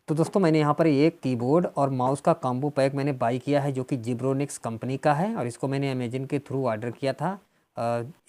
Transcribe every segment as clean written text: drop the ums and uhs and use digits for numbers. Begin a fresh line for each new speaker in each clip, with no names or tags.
तो दोस्तों मैंने यहाँ पर एक कीबोर्ड और माउस का कॉम्बो पैक मैंने बाई किया है जो कि जिब्रोनिक्स कंपनी का है और इसको मैंने अमेजन के थ्रू ऑर्डर किया था।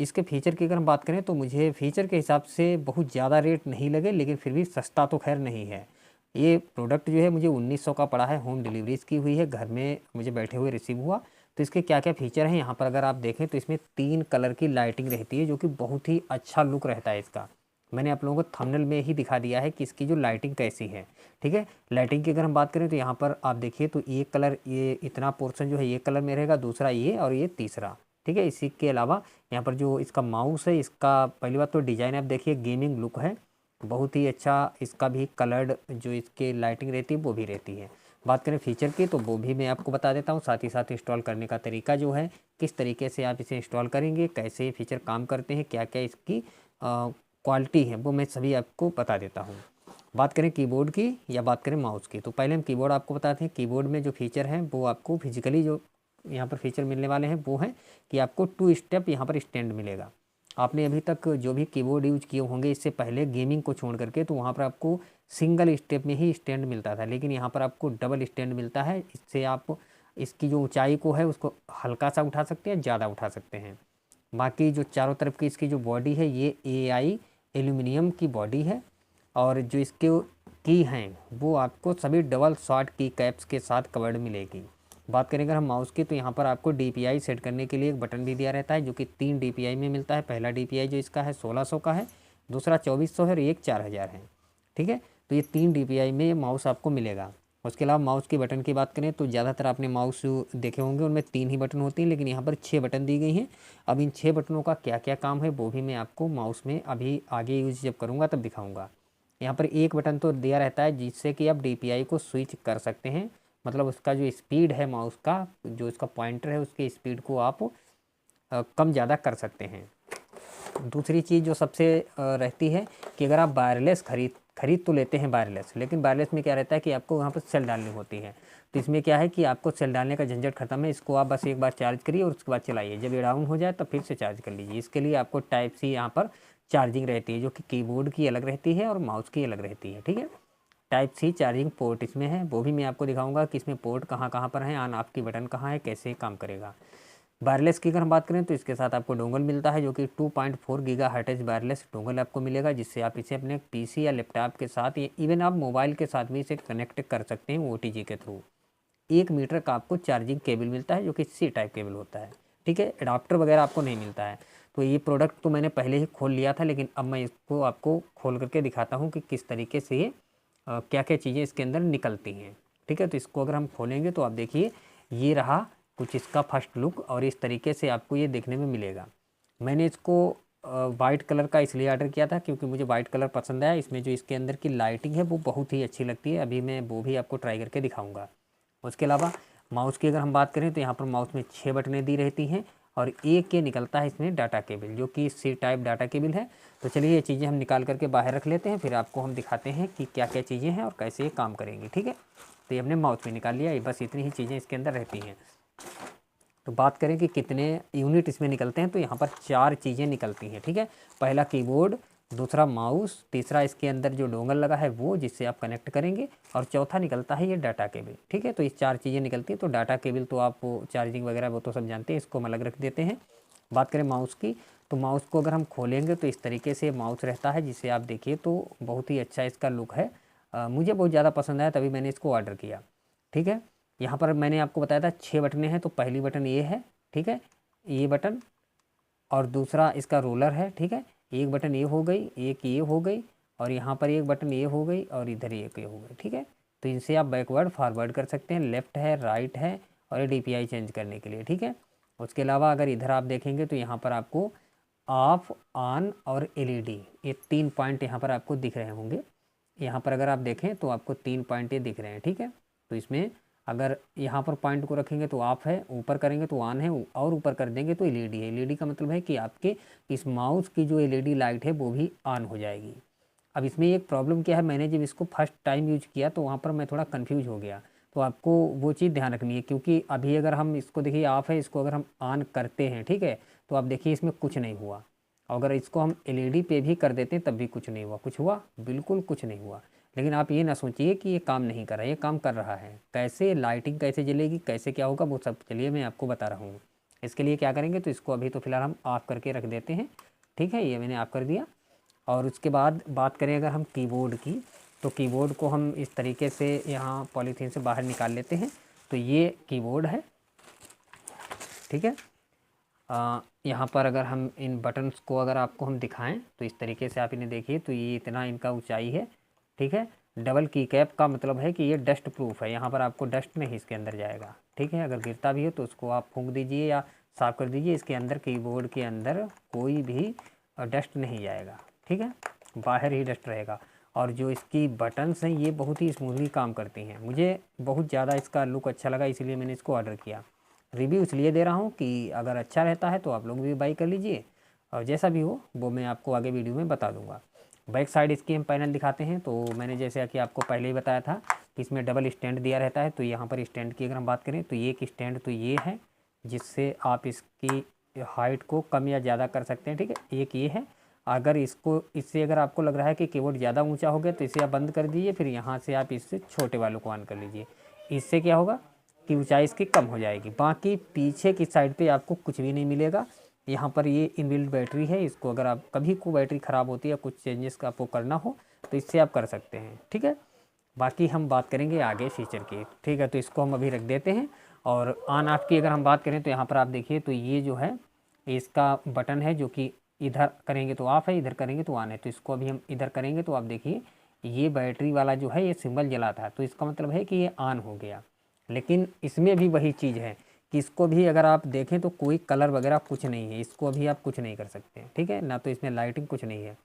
इसके फ़ीचर की अगर हम बात करें तो मुझे फ़ीचर के हिसाब से बहुत ज़्यादा रेट नहीं लगे, लेकिन फिर भी सस्ता तो खैर नहीं है। ये प्रोडक्ट जो है मुझे 1900 का पड़ा है, होम डिलीवरीज़ की हुई है, घर में मुझे बैठे हुए रिसीव हुआ। तो इसके क्या क्या फ़ीचर हैं यहाँ पर अगर आप देखें तो इसमें 3 कलर की लाइटिंग रहती है जो कि बहुत ही अच्छा लुक रहता है इसका। मैंने आप लोगों को थंबनेल में ही दिखा दिया है कि इसकी जो लाइटिंग कैसी है। ठीक है, लाइटिंग की अगर हम बात करें तो यहाँ पर आप देखिए तो ये कलर, ये इतना पोर्शन जो है ये कलर में रहेगा, दूसरा ये और ये तीसरा। ठीक है, इसी के अलावा यहाँ पर जो इसका माउस है, इसका पहली बात तो डिज़ाइन आप देखिए गेमिंग लुक है, बहुत ही अच्छा। इसका भी कलर्ड जो इसके लाइटिंग रहती है वो भी रहती है। बात करें फ़ीचर की तो वो भी मैं आपको बता देता हूँ, साथ ही साथ इंस्टॉल करने का तरीका जो है, किस तरीके से आप इसे इंस्टॉल करेंगे, कैसे ये फ़ीचर काम करते हैं, क्या क्या इसकी क्वालिटी है, वो मैं सभी आपको बता देता हूँ। बात करें कीबोर्ड की या बात करें माउस की, तो पहले हम कीबोर्ड आपको बताते हैं। कीबोर्ड में जो फीचर हैं वो आपको फिजिकली जो यहाँ पर फीचर मिलने वाले हैं वो हैं कि आपको 2 स्टेप यहाँ पर स्टैंड मिलेगा। आपने अभी तक जो भी कीबोर्ड यूज किए होंगे इससे पहले गेमिंग को छोड़ करके, तो वहाँ पर आपको सिंगल स्टेप में ही स्टैंड मिलता था, लेकिन यहाँ पर आपको डबल स्टैंड मिलता है। इससे आप इसकी जो ऊंचाई को है उसको हल्का सा उठा सकते हैं, ज़्यादा उठा सकते हैं। बाकी जो चारों तरफ की इसकी जो बॉडी है ये एआई एल्यूमिनियम की बॉडी है, और जो इसके की हैं वो आपको सभी डबल शॉट की कैप्स के साथ कवर्ड मिलेगी। बात करें अगर हम माउस की, तो यहाँ पर आपको डीपीआई सेट करने के लिए एक बटन भी दिया रहता है जो कि 3 डीपीआई में मिलता है। पहला डीपीआई जो इसका है 1600 का है, दूसरा 2400 है और एक 4000 है। ठीक है, तो ये 3 डीपीआई में ये माउस आपको मिलेगा। उसके अलावा माउस की बटन की बात करें तो ज़्यादातर आपने माउस देखे होंगे उनमें 3 ही बटन होती हैं, लेकिन यहाँ पर 6 बटन दी गई हैं। अब इन 6 बटनों का क्या क्या काम है वो भी मैं आपको माउस में अभी आगे यूज जब करूँगा तब दिखाऊँगा। यहाँ पर एक बटन तो दिया रहता है जिससे कि आप डीपीआई को स्विच कर सकते हैं, मतलब उसका जो स्पीड है माउस का, जो इसका पॉइंटर है उसके स्पीड को आप कम ज़्यादा कर सकते हैं। दूसरी चीज़ जो सबसे रहती है कि अगर आप वायरलेस खरीद तो लेते हैं वायरलेस, लेकिन वायरलेस में क्या रहता है कि आपको वहाँ पर सेल डालनी होती है। तो इसमें क्या है कि आपको सेल डालने का झंझट खत्म है, इसको आप बस एक बार चार्ज करिए और उसके बाद चलाइए, जब ये डाउन हो जाए तब फिर से चार्ज कर लीजिए। इसके लिए आपको टाइप सी यहाँ पर चार्जिंग रहती है जो कि कीबोर्ड की अलग रहती है और माउस की अलग रहती है। ठीक है, टाइप सी चार्जिंग पोर्ट इसमें है, वो भी मैं आपको दिखाऊंगा कि इसमें पोर्ट कहाँ कहाँ पर है, ऑन ऑफ की बटन कहाँ है, कैसे काम करेगा। वायरलेस की अगर हम बात करें तो इसके साथ आपको डोंगल मिलता है जो कि 2.4 गीगाहर्ट्ज़ वायरलेस डोंगल आपको मिलेगा, जिससे आप इसे अपने पीसी या लैपटॉप के साथ या इवन आप मोबाइल के साथ भी इसे कनेक्ट कर सकते हैं ओटीजी के थ्रू। 1 मीटर का आपको चार्जिंग केबल मिलता है जो कि सी टाइप केबल होता है। ठीक है, एडाप्टर वगैरह आपको नहीं मिलता है। तो ये प्रोडक्ट तो मैंने पहले ही खोल लिया था, लेकिन अब मैं इसको आपको खोल करके दिखाता हूँ कि किस तरीके से ये क्या क्या चीज़ें इसके अंदर निकलती हैं। ठीक है, तो इसको अगर हम खोलेंगे तो आप देखिए ये रहा कुछ इसका फर्स्ट लुक, और इस तरीके से आपको ये देखने में मिलेगा। मैंने इसको वाइट कलर का इसलिए ऑर्डर किया था क्योंकि मुझे वाइट कलर पसंद आया। इसमें जो इसके अंदर की लाइटिंग है वो बहुत ही अच्छी लगती है, अभी मैं वो भी आपको ट्राई करके दिखाऊंगा। उसके अलावा माउस की अगर हम बात करें तो यहाँ पर माउस में 6 बटनें दी रहती हैं, और एक ये निकलता है इसमें डाटा केबल जो कि सी टाइप डाटा केबल है। तो चलिए ये चीज़ें हम निकाल करके बाहर रख लेते हैं, फिर आपको हम दिखाते हैं कि क्या क्या चीज़ें हैं और कैसे ये काम करेंगी। ठीक है, तो ये हमने माउस में निकाल लिया, ये बस इतनी ही चीज़ें इसके अंदर रहती हैं। तो बात करें कि कितने यूनिट इसमें निकलते हैं, तो यहाँ पर 4 चीज़ें निकलती हैं। ठीक है, पहला कीबोर्ड, दूसरा माउस, तीसरा इसके अंदर जो डोंगल लगा है वो जिससे आप कनेक्ट करेंगे, और चौथा निकलता है ये डाटा केबल। ठीक है, तो इस 4 चीज़ें निकलती हैं। तो डाटा केबल तो आप चार्जिंग वगैरह वो तो सब जानते हैं, इसको हम अलग रख देते हैं। बात करें माउस की, तो माउस को अगर हम खोलेंगे तो इस तरीके से माउस रहता है, जिसे आप देखिए तो बहुत ही अच्छा इसका लुक है। मुझे बहुत ज़्यादा पसंद आया तभी मैंने इसको ऑर्डर किया। ठीक है, यहाँ पर मैंने आपको बताया था 6 बटनें हैं, तो पहली बटन ये है। ठीक है, ये बटन, और दूसरा इसका रोलर है। ठीक है, एक बटन ये हो गई, एक ये हो गई, और यहाँ पर एक बटन ये हो गई, और इधर एक ये हो गई। ठीक है, तो इनसे आप बैकवर्ड फॉरवर्ड कर सकते हैं, लेफ़्ट है, राइट है, और ये डीपीआई चेंज करने के लिए। ठीक है, उसके अलावा अगर इधर आप देखेंगे तो यहाँ पर आपको ऑफ, ऑन और एलईडी, ये 3 पॉइंट यहाँ पर आपको दिख रहे होंगे। यहाँ पर अगर आप देखें तो आपको 3 पॉइंट ये दिख रहे हैं। ठीक है, तो इसमें अगर यहाँ पर पॉइंट को रखेंगे तो ऑफ है, ऊपर करेंगे तो ऑन है, और ऊपर कर देंगे तो एलईडी है। एलईडी का मतलब है कि आपके इस माउस की जो एलईडी लाइट है वो भी ऑन हो जाएगी। अब इसमें एक प्रॉब्लम क्या है, मैंने जब इसको फर्स्ट टाइम यूज किया तो वहाँ पर मैं थोड़ा कन्फ्यूज हो गया। तो आपको वो चीज़ ध्यान रखनी है, क्योंकि अभी अगर हम इसको देखिए ऑफ है, इसको अगर हम ऑन करते हैं, ठीक है, तो आप देखिए इसमें कुछ नहीं हुआ। और अगर इसको हम एलईडी पे भी कर देते हैं तब भी कुछ नहीं हुआ। कुछ हुआ? बिल्कुल कुछ नहीं हुआ। लेकिन आप ये ना सोचिए कि ये काम नहीं कर रहा है, ये काम कर रहा है। कैसे लाइटिंग कैसे जलेगी, कैसे क्या होगा, वो सब चलिए मैं आपको बता रहा हूँ। इसके लिए क्या करेंगे, तो इसको अभी तो फ़िलहाल हम ऑफ़ करके रख देते हैं, ठीक है, ये मैंने ऑफ़ कर दिया। और उसके बाद बात करें अगर हम कीबोर्ड की, तो कीबोर्ड को हम इस तरीके से यहाँ पॉलीथीन से बाहर निकाल लेते हैं। तो ये कीबोर्ड है, ठीक है। यहाँ पर अगर हम इन बटन्स को अगर आपको हम दिखाएं तो इस तरीके से आप इन्हें देखिए, तो ये इतना इनका ऊंचाई है, ठीक है। डबल की कैप का मतलब है कि ये डस्ट प्रूफ है, यहाँ पर आपको डस्ट नहीं इसके अंदर जाएगा, ठीक है। अगर गिरता भी है तो उसको आप फूंक दीजिए या साफ़ कर दीजिए, इसके अंदर कीबोर्ड के अंदर कोई भी डस्ट नहीं जाएगा, ठीक है, बाहर ही डस्ट रहेगा। और जो इसकी बटन्स हैं ये बहुत ही स्मूथली काम करती हैं, मुझे बहुत ज़्यादा इसका लुक अच्छा लगा, इसीलिए मैंने इसको ऑर्डर किया। रिव्यू इसलिए दे रहा हूँ कि अगर अच्छा रहता है तो आप लोग भी बाई कर लीजिए, और जैसा भी हो वो मैं आपको आगे वीडियो में बता दूंगा। बैक साइड इसकी हम पैनल दिखाते हैं। तो मैंने जैसे कि आपको पहले ही बताया था कि इसमें डबल स्टैंड दिया रहता है। तो यहाँ पर स्टैंड की अगर हम बात करें तो ये एक स्टैंड तो ये है जिससे आप इसकी हाइट को कम या ज़्यादा कर सकते हैं, ठीक है। एक ये है, अगर इसको इससे अगर आपको लग रहा है कि कीबोर्ड ज़्यादा ऊंचा हो गया तो इसे आप बंद कर दीजिए, फिर यहाँ से आप इससे छोटे वालों को ऑन कर लीजिए। इससे क्या होगा कि ऊंचाई इसकी कम हो जाएगी। बाकी पीछे की साइड पे आपको कुछ भी नहीं मिलेगा। यहाँ पर ये इनबिल्ट बैटरी है, इसको अगर आप कभी को बैटरी ख़राब होती है, कुछ चेंजेस का आपको करना हो तो इससे आप कर सकते हैं, ठीक है। बाकी हम बात करेंगे आगे फीचर की, ठीक है। तो इसको हम अभी रख देते हैं। और ऑन ऑफ की अगर हम बात करें तो यहाँ पर आप देखिए, तो ये जो है इसका बटन है जो कि इधर करेंगे तो ऑफ है, इधर करेंगे तो ऑन है। तो इसको अभी हम इधर करेंगे तो आप देखिए ये बैटरी वाला जो है ये सिंबल जला था, तो इसका मतलब है कि ये ऑन हो गया। लेकिन इसमें भी वही चीज़ है कि इसको भी अगर आप देखें तो कोई कलर वगैरह कुछ नहीं है, इसको अभी आप कुछ नहीं कर सकते, ठीक है ना। तो इसमें लाइटिंग कुछ नहीं है।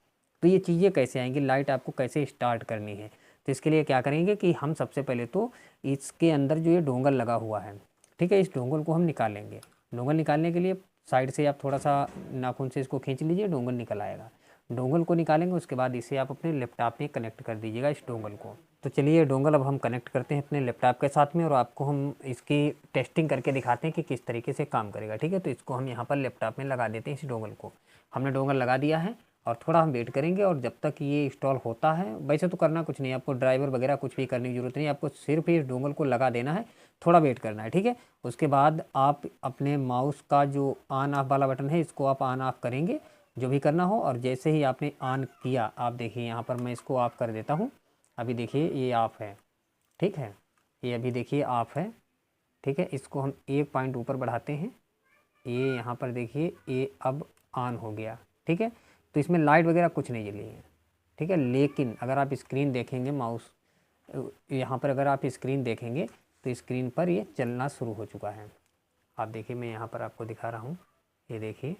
तो ये चीज़ें कैसे आएंगी, लाइट आपको कैसे स्टार्ट करनी है, तो इसके लिए क्या करेंगे कि हम सबसे पहले तो इसके अंदर जो ये डोंगल लगा हुआ है, ठीक है, इस डोंगल को हम निकालेंगे। डोंगल निकालने के लिए साइड से आप थोड़ा सा नाखून से इसको खींच लीजिए, डोंगल निकल आएगा। डोंगल को निकालेंगे, उसके बाद इसे आप अपने लैपटॉप में कनेक्ट कर दीजिएगा इस डोंगल को। तो चलिए डोंगल अब हम कनेक्ट करते हैं अपने लैपटॉप के साथ में, और आपको हम इसकी टेस्टिंग करके दिखाते हैं कि किस तरीके से काम करेगा, ठीक है। तो इसको हम यहाँ पर लैपटॉप में लगा देते हैं, इस डोंगल को हमने डोंगल लगा दिया है। और थोड़ा हम वेट करेंगे, और जब तक ये इंस्टॉल होता है, वैसे तो करना कुछ नहीं, आपको ड्राइवर वगैरह कुछ भी करने की ज़रूरत नहीं, आपको सिर्फ इस डोंगल को लगा देना है, थोड़ा वेट करना है, ठीक है। उसके बाद आप अपने माउस का जो ऑन ऑफ वाला बटन है इसको आप ऑन ऑफ करेंगे, जो भी करना हो। और जैसे ही आपने ऑन किया, आप देखिए यहाँ पर मैं इसको ऑफ़ कर देता हूँ। अभी देखिए ये ऑफ़ है, ठीक है, ये अभी देखिए ऑफ़ है, ठीक है। इसको हम एक पॉइंट ऊपर बढ़ाते हैं, ये यहाँ पर देखिए ये अब ऑन हो गया, ठीक है। तो इसमें लाइट वगैरह कुछ नहीं जली है, ठीक है। लेकिन अगर आप स्क्रीन देखेंगे, माउस यहाँ पर अगर आप स्क्रीन देखेंगे तो स्क्रीन पर ये चलना शुरू हो चुका है। आप देखिए मैं यहाँ पर आपको दिखा रहा हूँ, ये देखिए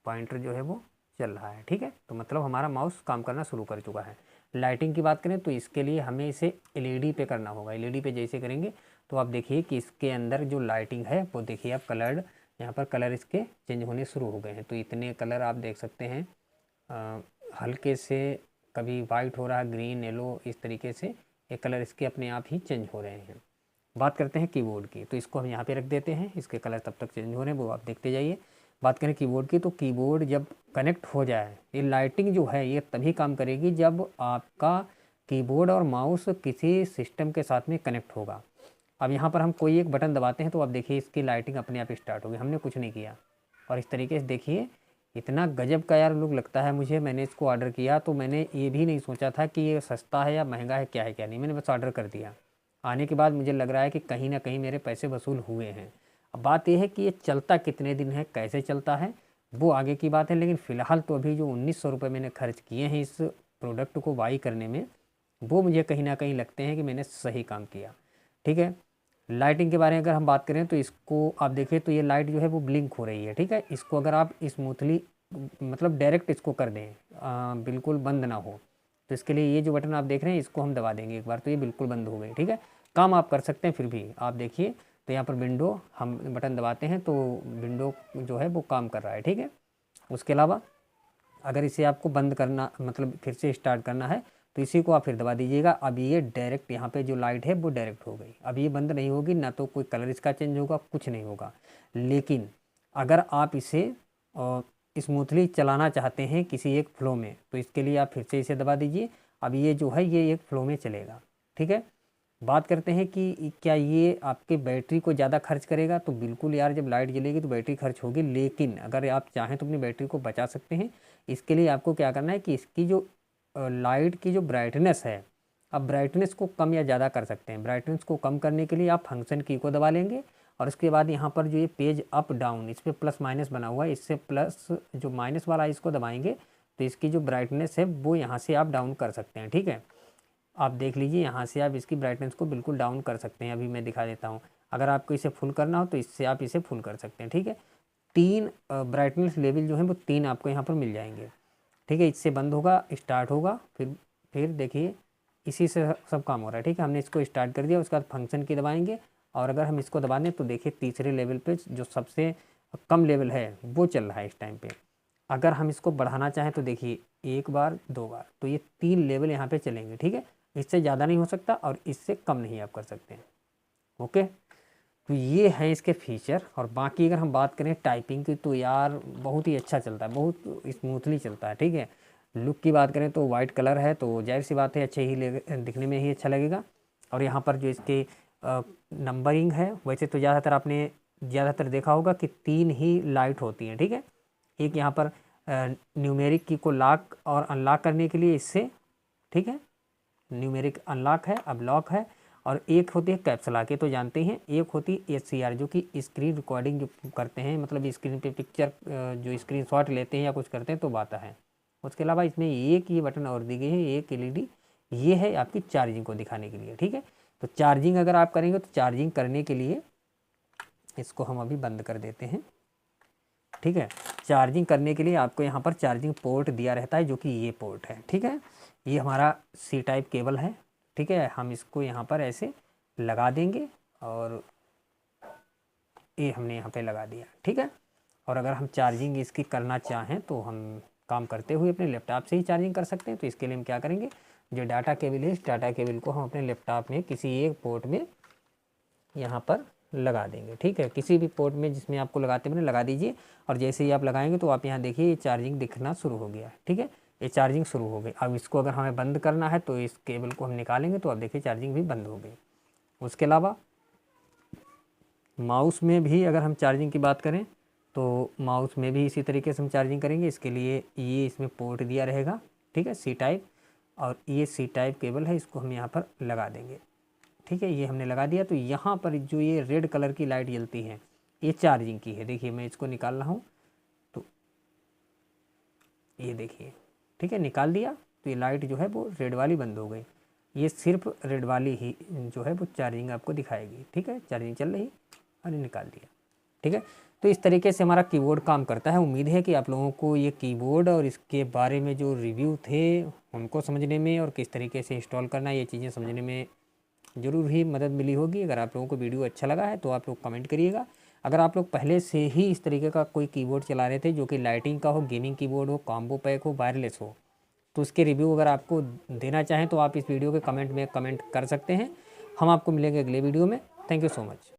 पॉइंटर जो है वो चल रहा है, ठीक है। तो मतलब हमारा माउस काम करना शुरू कर चुका है। लाइटिंग की बात करें तो इसके लिए हमें इसे एलईडी पे करना होगा। एलईडी पे जैसे करेंगे तो आप देखिए कि इसके अंदर जो लाइटिंग है वो देखिए आप कलर्ड, यहाँ पर कलर इसके चेंज होने शुरू हो गए हैं। तो इतने कलर आप देख सकते हैं, हल्के से कभी वाइट हो रहा है, ग्रीन, येलो, इस तरीके से ये कलर इसके अपने आप ही चेंज हो रहे हैं। बात करते हैं कीबोर्ड की, तो इसको हम यहाँ पे रख देते हैं, इसके कलर तब तक चेंज हो रहे हैं, वो आप देखते जाइए। बात करें कीबोर्ड की, तो कीबोर्ड जब कनेक्ट हो जाए, ये लाइटिंग जो है ये तभी काम करेगी जब आपका कीबोर्ड और माउस किसी सिस्टम के साथ में कनेक्ट होगा। अब यहाँ पर हम कोई एक बटन दबाते हैं तो आप देखिए इसकी लाइटिंग अपने आप स्टार्ट होगी, हमने कुछ नहीं किया। और इस तरीके से देखिए इतना गजब का यार लुक लगता है मुझे। मैंने इसको ऑर्डर किया तो मैंने ये भी नहीं सोचा था कि ये सस्ता है या महंगा है, क्या है क्या नहीं, मैंने बस ऑर्डर कर दिया। आने के बाद मुझे लग रहा है कि कहीं ना कहीं मेरे पैसे वसूल हुए हैं। अब बात यह है कि ये चलता कितने दिन है, कैसे चलता है, वो आगे की बात है। लेकिन फ़िलहाल तो अभी जो 1900 रुपये मैंने खर्च किए हैं इस प्रोडक्ट को बाई करने में, वो मुझे कहीं ना कहीं लगते हैं कि मैंने सही काम किया, ठीक है। लाइटिंग के बारे में अगर हम बात करें तो इसको आप देखिए तो ये लाइट जो है वो ब्लिंक हो रही है, ठीक है। इसको अगर आप स्मूथली मतलब डायरेक्ट इसको कर दें, बिल्कुल बंद ना हो, तो इसके लिए ये जो बटन आप देख रहे हैं इसको हम दबा देंगे एक बार, तो ये बिल्कुल बंद हो गई, ठीक है। काम आप कर सकते हैं फिर भी, आप देखिए तो यहाँ पर विंडो हम बटन दबाते हैं तो विंडो जो है वो काम कर रहा है, ठीक है। उसके अलावा अगर इसे आपको बंद करना मतलब फिर से स्टार्ट करना है तो इसी को आप फिर दबा दीजिएगा। अब ये डायरेक्ट यहाँ पे जो लाइट है वो डायरेक्ट हो गई, अब ये बंद नहीं होगी, ना तो कोई कलर इसका चेंज होगा, कुछ नहीं होगा। लेकिन अगर आप इसे स्मूथली चलाना चाहते हैं किसी एक फ्लो में, तो इसके लिए आप फिर से इसे दबा दीजिए। अब ये जो है ये एक फ्लो में चलेगा। ठीक है, बात करते हैं कि क्या ये आपके बैटरी को ज़्यादा खर्च करेगा, तो बिल्कुल यार, जब लाइट जलेगी तो बैटरी खर्च होगी, लेकिन अगर आप चाहें तो अपनी बैटरी को बचा सकते हैं। इसके लिए आपको क्या करना है कि इसकी जो लाइट की जो ब्राइटनेस है, अब ब्राइटनेस को कम या ज़्यादा कर सकते हैं। ब्राइटनेस को कम करने के लिए आप फंक्शन की को दबा लेंगे और उसके बाद यहाँ पर जो ये पेज अप डाउन, इस पर प्लस माइनस बना हुआ है, इससे प्लस जो माइनस वाला इसको दबाएंगे तो इसकी जो ब्राइटनेस है वो यहाँ से आप डाउन कर सकते हैं। ठीक है, आप देख लीजिए यहाँ से आप इसकी ब्राइटनेस को बिल्कुल डाउन कर सकते हैं। अभी मैं दिखा देता हूँ, अगर आपको इसे फुल करना हो तो इससे आप इसे फुल कर सकते हैं। ठीक है, 3 ब्राइटनेस लेवल जो है वो 3 आपको यहाँ पर मिल जाएंगे। ठीक है, इससे बंद होगा, स्टार्ट होगा, फिर देखिए इसी से सब काम हो रहा है। ठीक है, हमने इसको स्टार्ट कर दिया, उसके बाद फंक्शन की दबाएंगे और अगर हम इसको दबा दें तो देखिए तीसरे लेवल पे जो सबसे कम लेवल है वो चल रहा है इस टाइम पे। अगर हम इसको बढ़ाना चाहें तो देखिए 1 बार 2 बार, तो ये 3 लेवल यहाँ पे चलेंगे। ठीक है, इससे ज़्यादा नहीं हो सकता और इससे कम नहीं आप कर सकते हैं। ओके, तो ये है इसके फीचर। और बाकी अगर हम बात करें टाइपिंग की तो यार बहुत ही अच्छा चलता है, बहुत स्मूथली चलता है। ठीक है, लुक की बात करें तो वाइट कलर है तो जाहिर सी बात है अच्छे ही दिखने में ही अच्छा लगेगा। और यहाँ पर जो इसके नंबरिंग है, वैसे तो ज़्यादातर आपने ज़्यादातर देखा होगा कि 3 ही लाइट होती हैं। ठीक है, एक यहाँ पर न्यूमेरिक की को लॉक और अनलॉक करने के लिए इससे, ठीक है, न्यूमेरिक अनलॉक है, अब लॉक है, और एक होती है कैप्स लॉक, ये तो जानते हैं। एक होती है HCR जो कि स्क्रीन रिकॉर्डिंग जो करते हैं, मतलब स्क्रीन पे पिक्चर जो स्क्रीनशॉट लेते हैं या कुछ करते हैं तो आता है। उसके अलावा इसमें एक ये बटन और दी गई है, एक LED, ये है आपकी चार्जिंग को दिखाने के लिए। ठीक है, तो चार्जिंग अगर आप करेंगे तो चार्जिंग करने के लिए इसको हम अभी बंद कर देते हैं। ठीक है, चार्जिंग करने के लिए आपको यहाँ पर चार्जिंग पोर्ट दिया रहता है जो कि ये पोर्ट है। ठीक है, ये हमारा C टाइप केबल है। ठीक है, हम इसको यहाँ पर ऐसे लगा देंगे और ये हमने यहाँ पे लगा दिया। ठीक है, और अगर हम चार्जिंग इसकी करना चाहें तो हम काम करते हुए अपने लैपटॉप से ही चार्जिंग कर सकते हैं। तो इसके लिए हम क्या करेंगे, जो डाटा केबल है इस डाटा केबल को हम अपने लैपटॉप में किसी एक पोर्ट में यहाँ पर लगा देंगे। ठीक है, किसी भी पोर्ट में जिसमें आपको लगाते बने लगा दीजिए और जैसे ही आप लगाएंगे तो आप यहाँ देखिए ये चार्जिंग दिखना शुरू हो गया। ठीक है, ये चार्जिंग शुरू हो गई। अब इसको अगर हमें बंद करना है तो इस केबल को हम निकालेंगे तो आप देखिए चार्जिंग भी बंद हो गई। उसके अलावा माउस में भी अगर हम चार्जिंग की बात करें तो माउस में भी इसी तरीके से हम चार्जिंग करेंगे। इसके लिए ये इसमें पोर्ट दिया रहेगा। ठीक है, C टाइप, और ये C टाइप केबल है, इसको हम यहाँ पर लगा देंगे। ठीक है, ये हमने लगा दिया। तो यहाँ पर जो ये रेड कलर की लाइट जलती है ये चार्जिंग की है। देखिए मैं इसको निकाल रहा हूँ तो ये देखिए, ठीक है, निकाल दिया तो ये लाइट जो है वो रेड वाली बंद हो गई। ये सिर्फ रेड वाली ही जो है वो चार्जिंग आपको दिखाएगी। ठीक है, चार्जिंग चल रही और निकाल दिया। ठीक है, तो इस तरीके से हमारा कीबोर्ड काम करता है। उम्मीद है कि आप लोगों को ये कीबोर्ड और इसके बारे में जो रिव्यू थे उनको समझने में और किस तरीके से इंस्टॉल करना है ये चीज़ें समझने में ज़रूर ही मदद मिली होगी। अगर आप लोगों को वीडियो अच्छा लगा है तो आप लोग कमेंट करिएगा। अगर आप लोग पहले से ही इस तरीके का कोई कीबोर्ड चला रहे थे जो कि लाइटिंग का हो, गेमिंग कीबोर्ड हो, कॉम्बो पैक हो, वायरलेस हो, तो उसके रिव्यू अगर आपको देना चाहें तो आप इस वीडियो के कमेंट में कमेंट कर सकते हैं। हम आपको मिलेंगे अगले वीडियो में। Thank you so much.